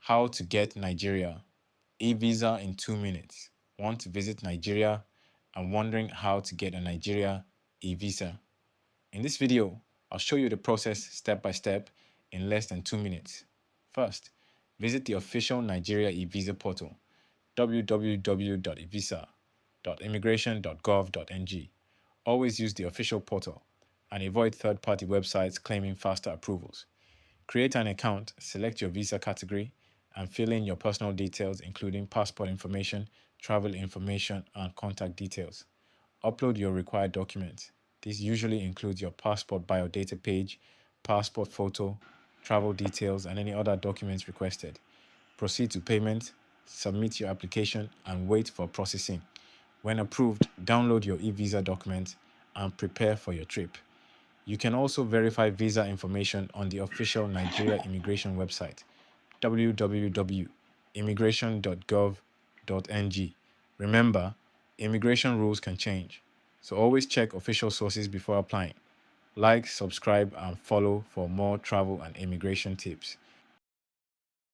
How to get Nigeria. E-visa in 2 minutes. Want to visit Nigeria and wondering how to get a Nigeria e-visa? In this video, I'll show you the process step by step in less than 2 minutes. First, visit the official Nigeria e-visa portal, www.evisa.immigration.gov.ng. Always use the official portal and avoid third-party websites claiming faster approvals. Create an account, select your visa category, and fill in your personal details including passport information, travel information, and contact details. Upload your required documents. This usually includes your passport biodata page, passport photo, travel details, and any other documents requested. Proceed to payment, submit your application, and wait for processing. When approved, download your e-visa document and prepare for your trip. You can also verify visa information on the official Nigeria immigration website, www.immigration.gov.ng. Remember, immigration rules can change, so always check official sources before applying. Like, subscribe, and follow for more travel and immigration tips.